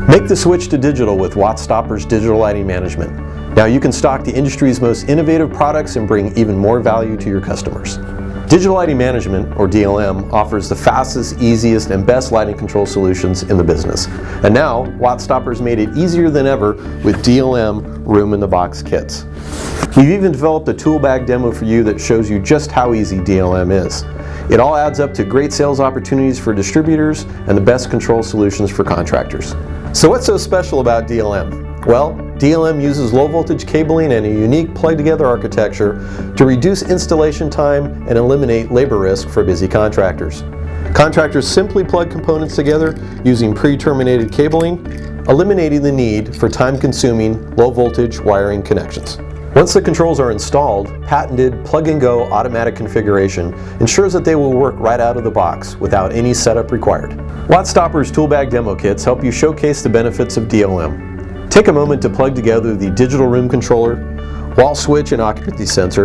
Make the switch to digital with Wattstopper's digital lighting management. Now you can stock the industry's most innovative products and bring even more value to your customers. Digital lighting management, or DLM, offers the fastest, easiest, and best lighting control solutions in the business. And now, Wattstopper's made it easier than ever with DLM room-in-the-box kits. We've even developed a tool bag demo for you that shows you just how easy DLM is. It all adds up to great sales opportunities for distributors and the best control solutions for contractors. So what's so special about DLM? Well, DLM uses low voltage cabling and a unique plug-together architecture to reduce installation time and eliminate labor risk for busy contractors. Contractors simply plug components together using pre-terminated cabling, eliminating the need for time-consuming low voltage wiring connections. Once the controls are installed, patented plug-and-go automatic configuration ensures that they will work right out of the box without any setup required. Wattstopper's tool bag demo kits help you showcase the benefits of DLM. Take a moment to plug together the digital room controller, wall switch and occupancy sensor,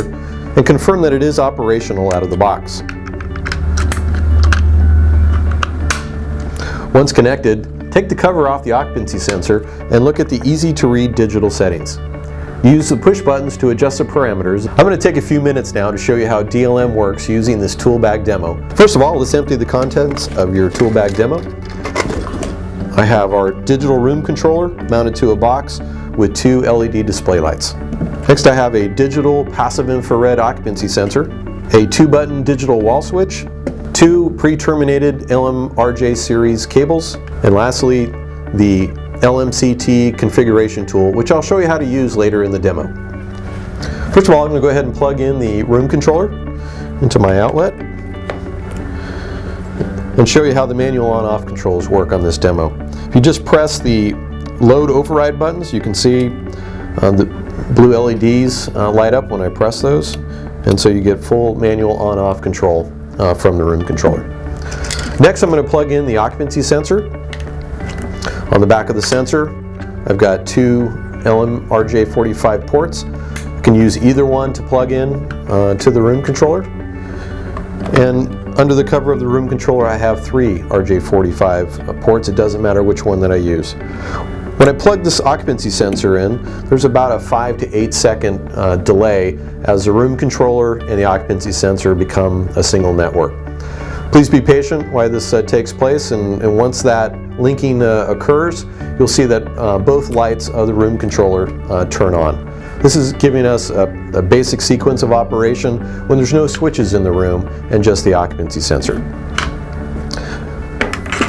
and confirm that it is operational out of the box. Once connected, take the cover off the occupancy sensor and look at the easy-to-read digital settings. Use the push buttons to adjust the parameters. I'm going to take a few minutes now to show you how DLM works using this tool bag demo. First of all, let's empty the contents of your tool bag demo. I have our digital room controller mounted to a box with two LED display lights. Next, I have a digital passive infrared occupancy sensor, a 2-button digital wall switch, 2 pre-terminated LM-RJ series cables, and lastly, the LMCT configuration tool, which I'll show you how to use later in the demo. First of all, I'm going to go ahead and plug in the room controller into my outlet and show you how the manual on-off controls work on this demo. If you just press the load override buttons, you can see the blue LEDs light up when I press those, and so you get full manual on-off control from the room controller. Next, I'm going to plug in the occupancy sensor. On the back of the sensor, I've got 2 LM-RJ45 ports. You can use either one to plug in to the room controller. And under the cover of the room controller, I have 3 RJ45 ports. It doesn't matter which one that I use. When I plug this occupancy sensor in, there's about a 5 to 8 second delay as the room controller and the occupancy sensor become a single network. Please be patient while this takes place, and once that linking occurs, you'll see that both lights of the room controller turn on. This is giving us a basic sequence of operation when there's no switches in the room and just the occupancy sensor.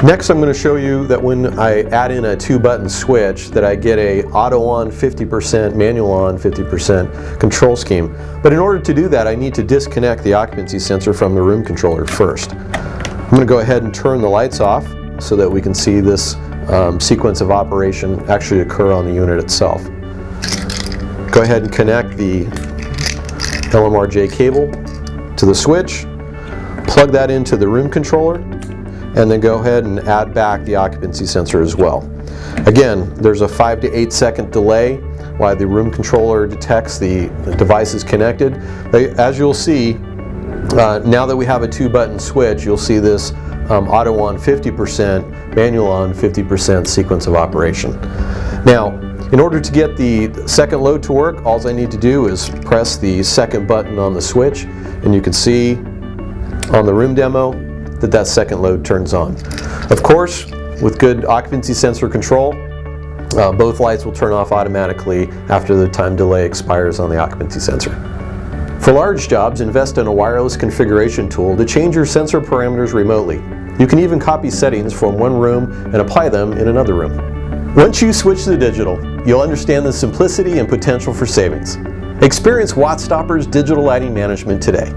Next, I'm going to show you that when I add in a 2-button switch that I get a auto on 50%, manual on 50% control scheme. But in order to do that, I need to disconnect the occupancy sensor from the room controller first. I'm going to go ahead and turn the lights off so that we can see this sequence of operation actually occur on the unit itself. Go ahead and connect the LM-RJ cable to the switch, plug that into the room controller, and then go ahead and add back the occupancy sensor as well. Again, there's a 5 to 8 second delay while the room controller detects the device is connected. As you'll see, now that we have a 2-button switch, you'll see this auto on 50%, manual on 50% sequence of operation. Now, in order to get the second load to work, all I need to do is press the second button on the switch, and you can see on the room demo that second load turns on. Of course, with good occupancy sensor control, both lights will turn off automatically after the time delay expires on the occupancy sensor. For large jobs, invest in a wireless configuration tool to change your sensor parameters remotely. You can even copy settings from one room and apply them in another room. Once you switch to digital, you'll understand the simplicity and potential for savings. Experience Wattstopper's digital lighting management today.